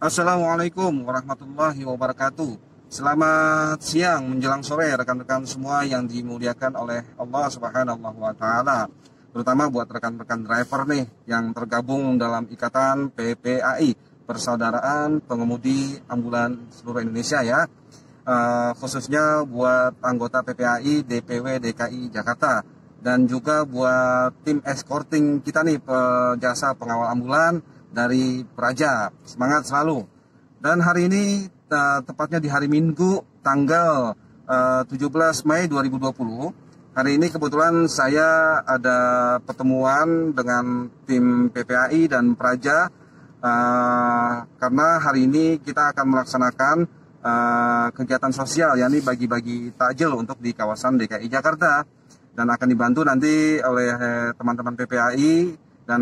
Assalamualaikum warahmatullahi wabarakatuh. Selamat siang menjelang sore rekan-rekan semua yang dimuliakan oleh Allah Subhanahu wa taala. Terutama buat rekan-rekan driver nih yang tergabung dalam ikatan PPAI, Persaudaraan Pengemudi Ambulan Seluruh Indonesia ya. Khususnya buat anggota PPAI DPW DKI Jakarta dan juga buat tim escorting kita nih, jasa pengawal ambulan dari Praja. Semangat selalu. Dan hari ini tepatnya di hari Minggu tanggal 17 Mei 2020. Hari ini kebetulan saya ada pertemuan dengan tim PPAI dan Praja karena hari ini kita akan melaksanakan kegiatan sosial, yakni bagi-bagi takjil untuk di kawasan DKI Jakarta, dan akan dibantu nanti oleh teman-teman PPAI dan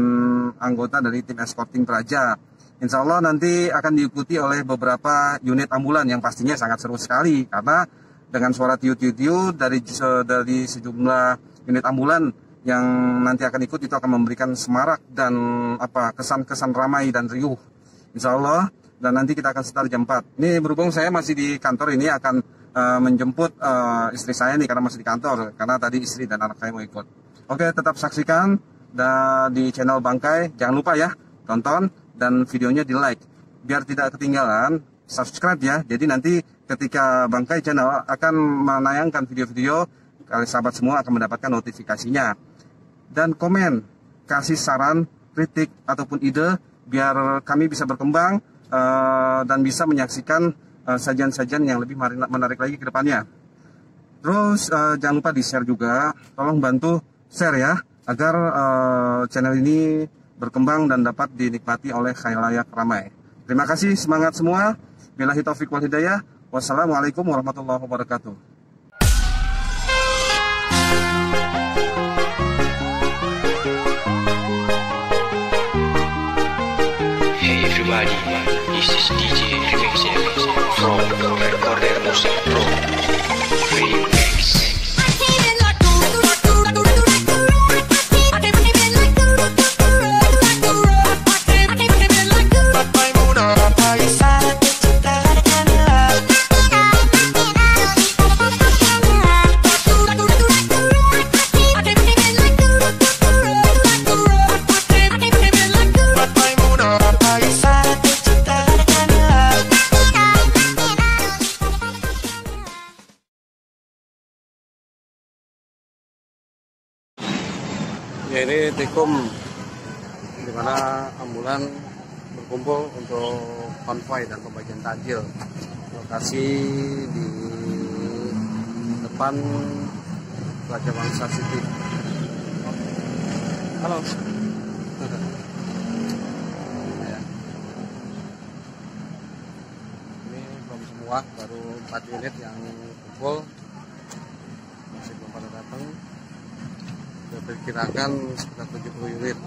anggota dari tim escorting Praja. Insya Allah nanti akan diikuti oleh beberapa unit ambulan yang pastinya sangat seru sekali, karena dengan suara tiu-tiu dari sejumlah unit ambulan yang nanti akan ikut itu akan memberikan semarak dan kesan-kesan ramai dan riuh, insya Allah. Dan nanti kita akan start jam 4. Ini berhubung saya masih di kantor, ini akan menjemput istri saya nih karena masih di kantor, karena tadi istri dan anak saya mau ikut. Oke, tetap saksikan di channel Bangkai. Jangan lupa ya, tonton dan videonya di like biar tidak ketinggalan. Subscribe ya, jadi nanti ketika Bangkai channel akan menayangkan video-video, kalian sahabat semua akan mendapatkan notifikasinya. Dan komen, kasih saran, kritik ataupun ide biar kami bisa berkembang dan bisa menyaksikan sajian-sajian yang lebih menarik lagi ke depannya. Terus jangan lupa di share juga, tolong bantu share ya, agar channel ini berkembang dan dapat dinikmati oleh khalayak ramai. Terima kasih, semangat semua. Billahi taufiq wal hidayah. Wassalamualaikum warahmatullahi wabarakatuh. Hey everybody, this is DJ Remix from Recorder Music Pro Remix. Ya, ini tikum dimana ambulan berkumpul untuk konvoi dan pembagian takjil. Lokasi di depan Raja Bangsa City. Halo. Ya. Ini belum semua, baru 4 unit yang kumpul, masih belum pada datang. Diperkirakan sekitar 70 unit.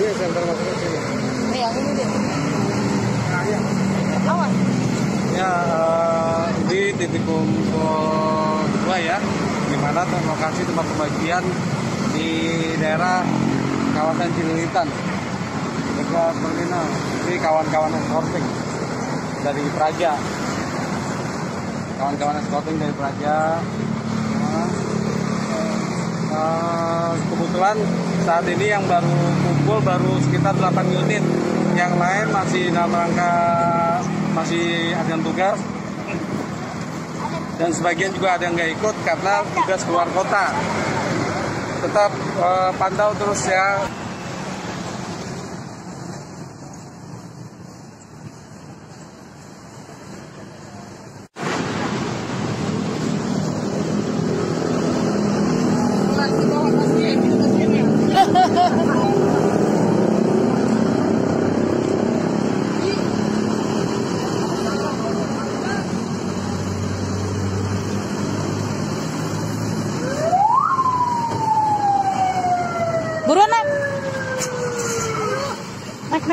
Ini senter masuk ke sini. Yang ini deh. Nah, iya. Awas. Ya, ini titik kumpul 2 ya, di mana lokasi tempat pembagian di daerah kawasan Cililitan dekat terminal. Ini kawan-kawan escorting dari Praja. Kawan-kawan escorting dari Praja. Kebetulan saat ini yang baru kumpul baru sekitar 8 unit. Yang lain masih dalam rangka masih ada yang tugas, dan sebagian juga ada yang nggak ikut karena tugas keluar kota. Tetap pantau terus ya. Buruan naik. Naik.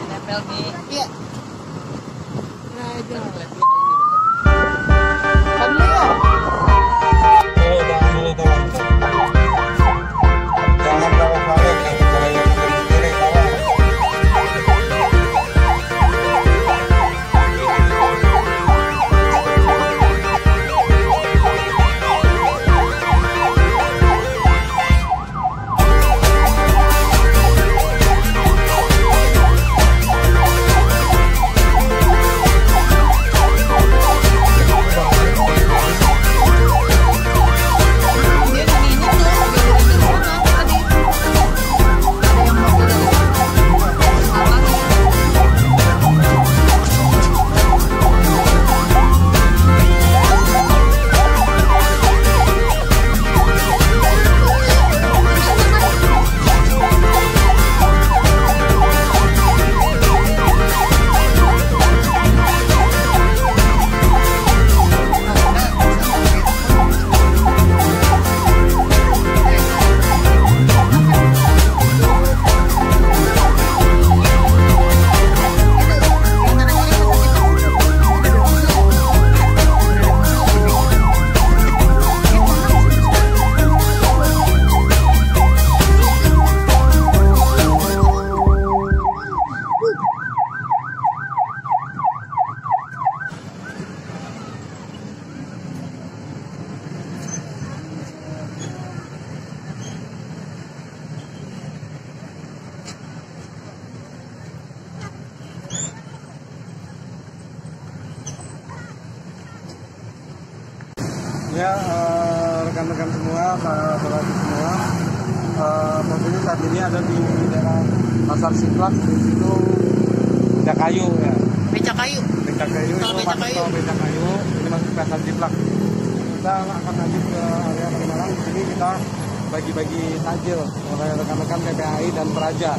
Nempel di. Iya. Nah, itu. Tadi ya. Jangan balik. Ya, rekan-rekan semua, sahabat semua, posisi saat ini ada di daerah Pasar Siplak, di situ Becakayu ya. Becakayu. Becakayu itu masuk ke Becakayu, ini masuk ke Pasar Siplak. Kita akan lanjut ke area Palimanan. Di sini kita bagi-bagi takjil oleh rekan-rekan PPAI dan Praja.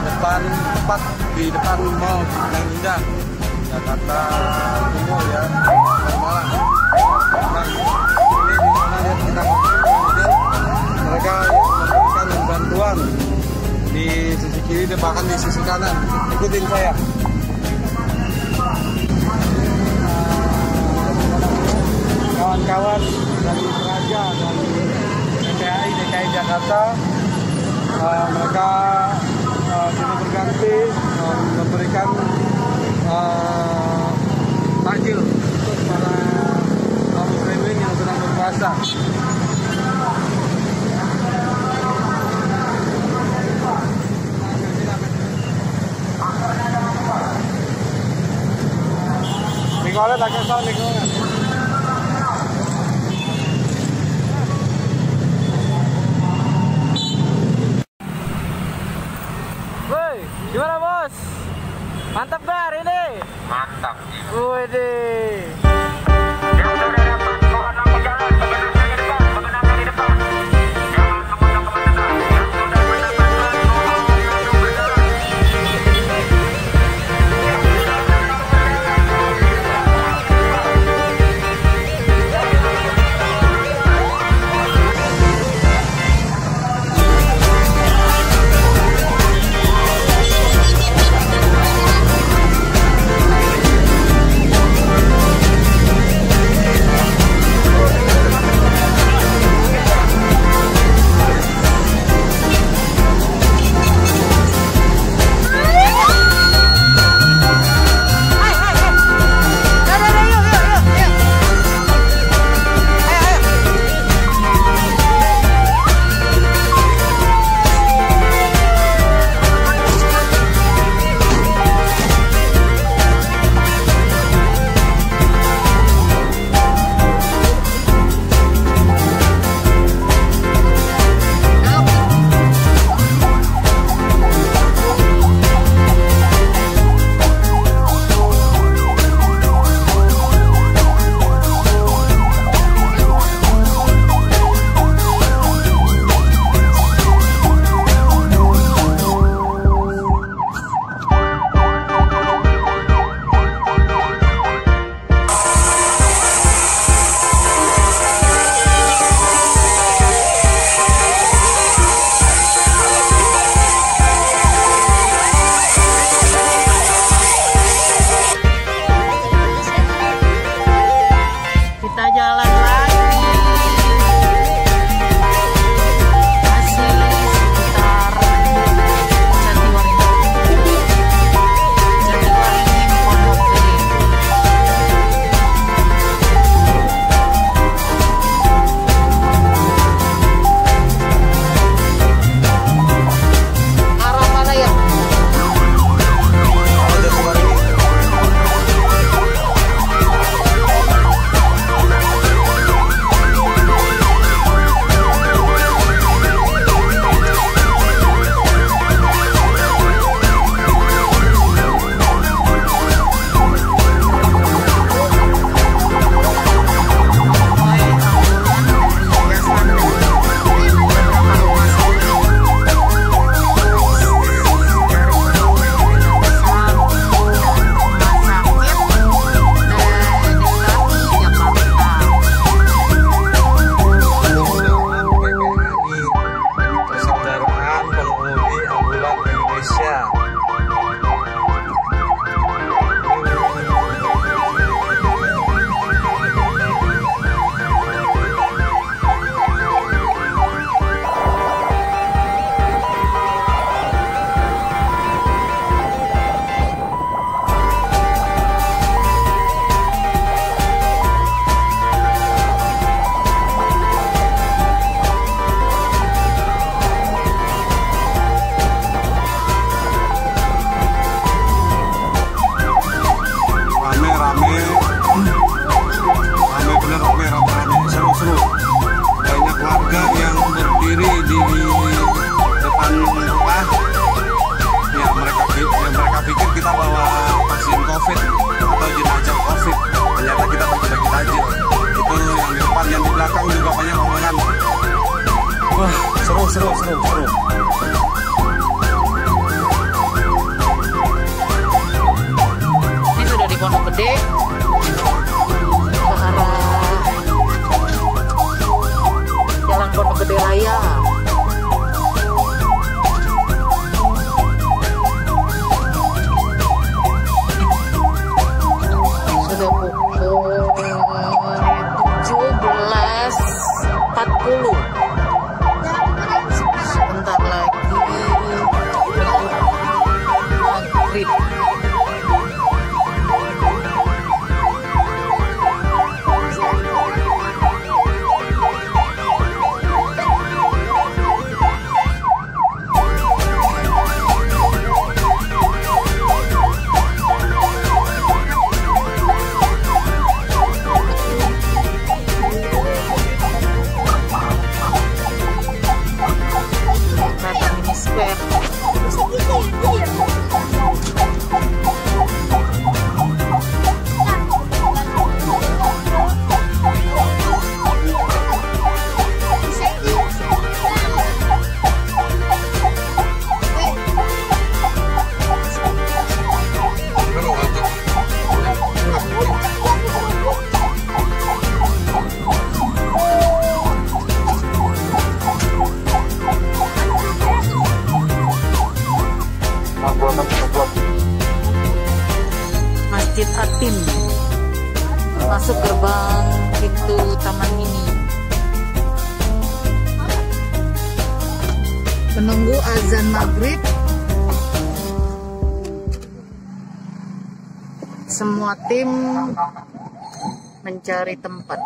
tepat di depan Mall Bintang Indah Jakarta Timur ya, Malang. Nah, ini di mana lihat mereka memberikan bantuan di sisi kiri dan bahkan di sisi kanan. Ikutin saya. Kawan-kawan dari Peraja dari DKI Jakarta, mereka silih berganti memberikan takjil untuk para kaum muslimin yang sedang berpuasa. Lingkungan tak kesal lingkungan. Gimana bos? Mantap gak hari ini? Mantap. Widih. Yang sudah dapat mohon berjalan sebenarnya di depan, sebenarnya di depan. Jangan semuanya ke belakang. Yang sudah mendapatkan mohon langsung berjalan. Seru. Masjid Atin. Masuk gerbang pintu Taman Mini. Menunggu azan maghrib. Semua tim mencari tempat.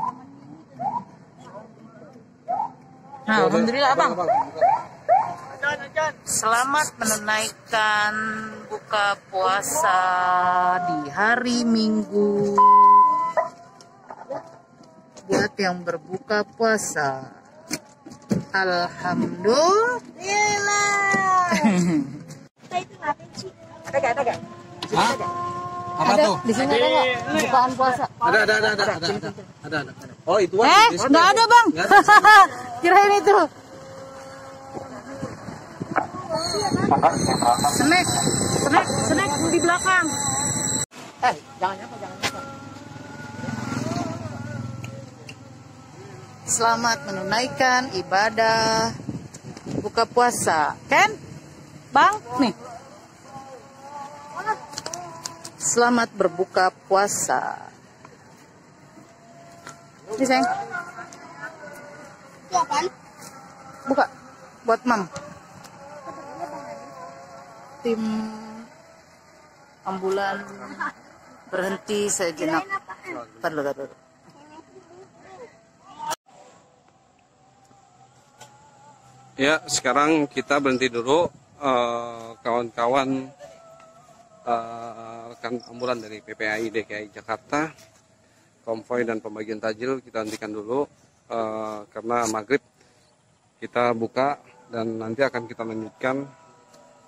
Nah, alhamdulillah abang. Selamat menunaikan buka puasa di hari Minggu. Buat yang berbuka puasa, alhamdulillah. Apa Ada tuh? di sini ada nggak bukaan puasa? Ada. Oh, itu Nggak ada bang. Kirain itu. Snack di belakang. Jangan nyapa. Selamat menunaikan ibadah buka puasa, kan? Bang, nih. Selamat berbuka puasa. Ini sayang. Buka buat mam. Tim ambulan berhenti sejenak. Taruh. Ya, sekarang kita berhenti dulu, kawan-kawan rekan ambulan dari PPAI DKI Jakarta, konvoy dan pembagian takjil kita hentikan dulu karena maghrib kita buka dan nanti akan kita lanjutkan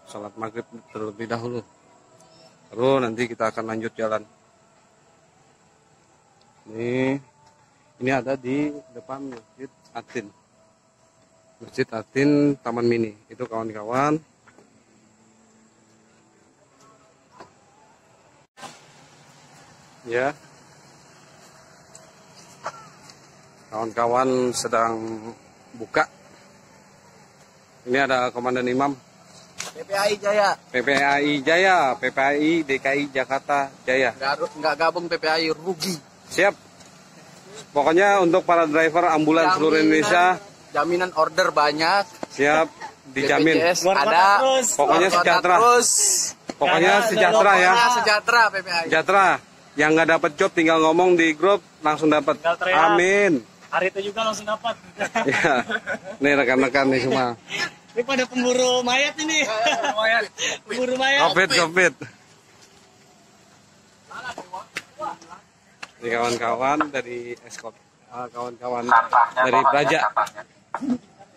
sholat maghrib terlebih dahulu. Lalu nanti kita akan lanjut jalan. Ini ada di depan Masjid Atin. Masjid Atin Taman Mini. Itu kawan-kawan. Ya. Kawan-kawan sedang buka. Ini ada Komandan Imam. PPAI Jaya. PPAI DKI Jakarta Jaya. Nggak gabung PPAI rugi. Siap. Pokoknya untuk para driver ambulan seluruh Indonesia. Jaminan order banyak. Siap, dijamin. BPJS ada. Pokoknya sejahtera. Pokoknya sejahtera ya. Sejahtera PPAI. Sejahtera. Yang nggak dapat job tinggal ngomong di grup langsung dapat. Amin. Hari itu juga langsung dapat. Ya. Nih rekan-rekan nih semua. Ini pada pemburu mayat ini. Pemburu mayat. Covid. Ini kawan-kawan dari Eskot. Kawan-kawan dari Praja.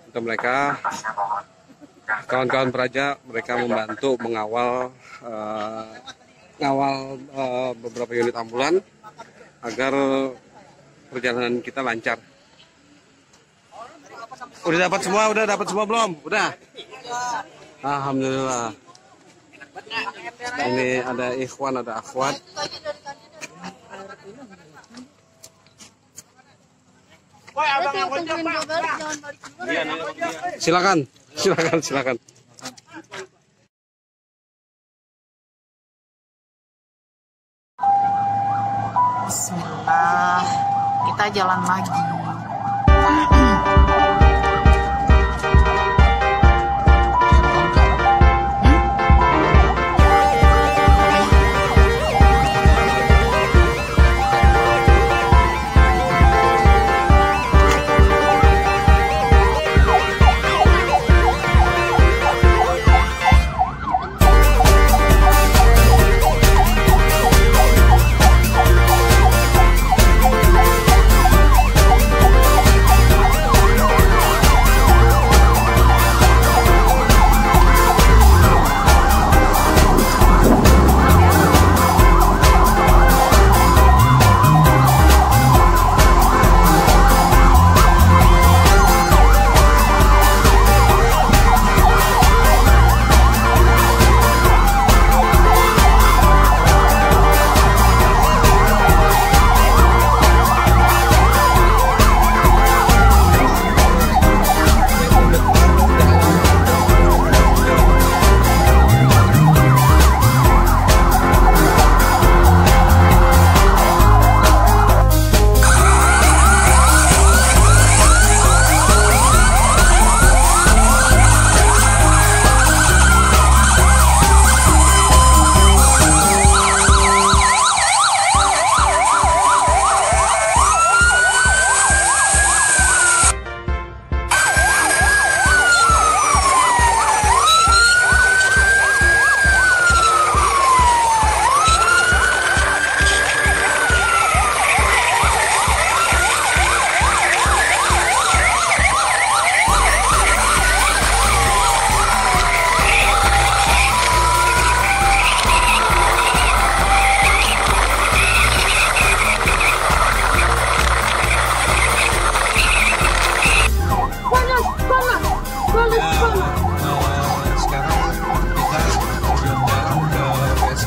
Untuk mereka, kawan-kawan Praja, mereka membantu mengawal beberapa unit ambulan agar perjalanan kita lancar. Udah dapat semua belum? Udah. Alhamdulillah. Ini ada ikhwan, ada akhwat. Silakan. Bismillah, kita jalan lagi.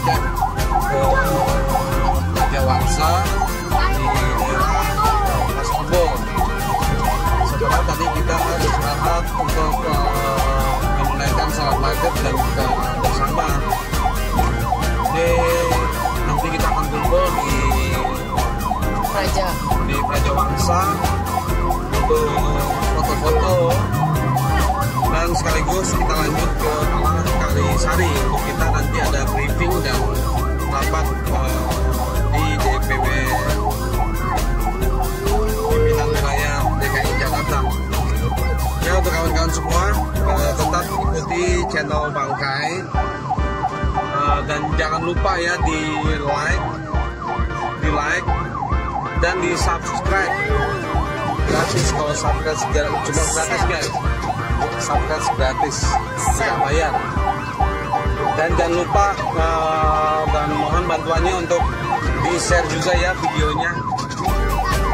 tiket ke Raja Wangsa di daerah Pasar Rebo. Setelah tadi kita beristirahat untuk menunaikan salat maghrib dan buka bersama. Jadi nanti kita akan kumpul di Raja Wangsa untuk foto-foto dan sekaligus kita lanjut ke Kalisari untuk kita nanti ada briefing dan rapat di DPW pimpinan wilayah DKI Jakarta. Ya, untuk kawan-kawan semua tetap ikuti channel Bangkai dan jangan lupa ya di like dan di subscribe. Gratis, kalau subscribe cuma gratis guys. Subscribe gratis, tidak bayar. Dan jangan lupa dan mohon bantuannya untuk di share juga ya videonya,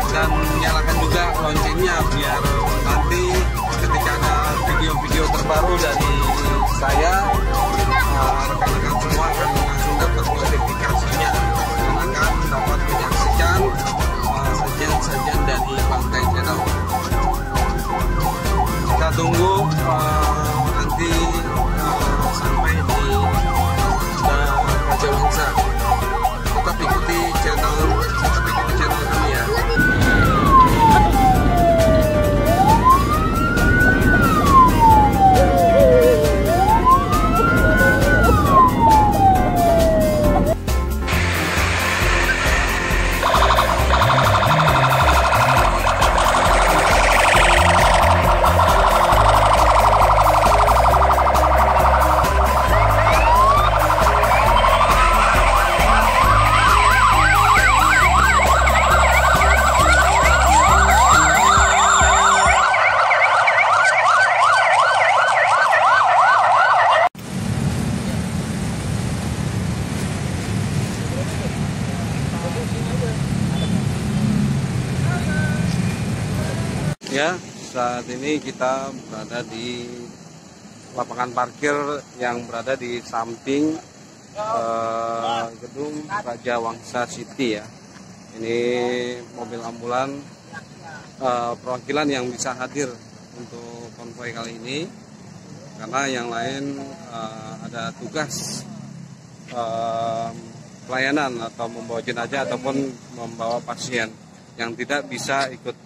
dan nyalakan juga loncengnya biar nanti ketika ada video-video terbaru dari saya, rekan-rekan semua akan langsung dapat notifikasinya dan akan dapat menyaksikan sajian-sajian dari Bangkai Channel. Kita tunggu nanti sampai di Raja Wangsa. Tetap ikuti channel kami ya. Ya, saat ini kita berada di lapangan parkir yang berada di samping gedung Raja Wangsa City ya. Ini mobil ambulan perwakilan yang bisa hadir untuk konvoi kali ini, karena yang lain ada tugas pelayanan atau membawa jenazah ataupun membawa pasien yang tidak bisa ikut.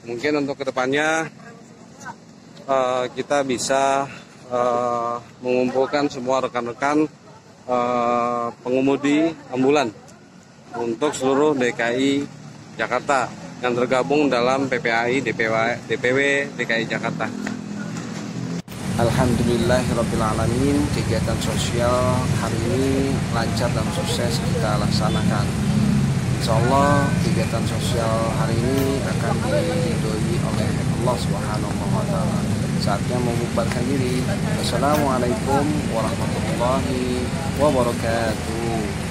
Mungkin untuk kedepannya kita bisa mengumpulkan semua rekan-rekan pengemudi ambulan untuk seluruh DKI Jakarta yang tergabung dalam PPAI DPW DKI Jakarta. Alhamdulillahirrabbilalamin, kegiatan sosial hari ini lancar dan sukses kita laksanakan. Insya Allah kegiatan sosial hari ini akan diridhoi oleh Allah Subhanahu wa Ta'ala. Saatnya membubarkan diri. Assalamualaikum warahmatullahi wabarakatuh.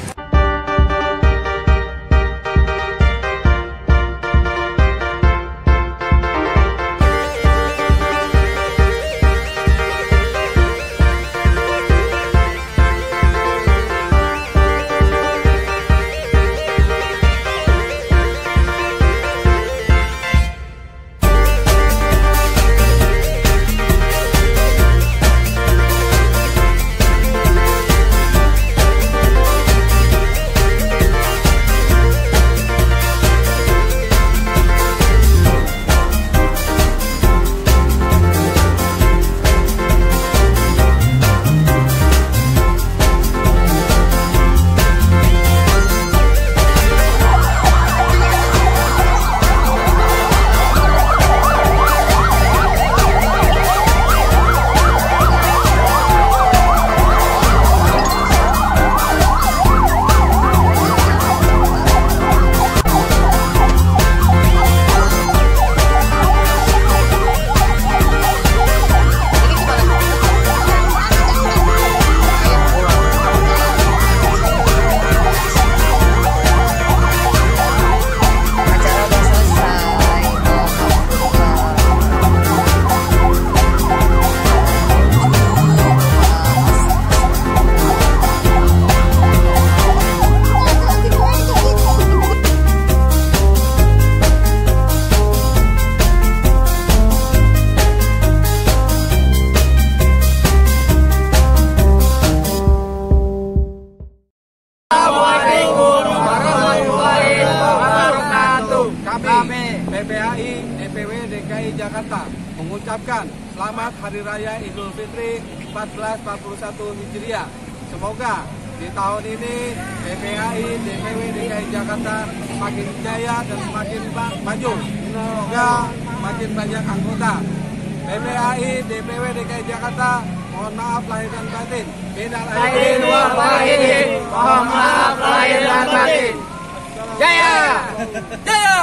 DKI Jakarta mengucapkan selamat Hari Raya Idul Fitri 1441 Hijriah. Semoga di tahun ini PPAI DPW DKI Jakarta semakin jaya dan semakin maju. Semoga makin banyak anggota. PPAI DPW DKI Jakarta, mohon maaf lahir dan batin. Minal aidin wal faizin. Mohon maaf lahir dan batin. Jaya! Jaya!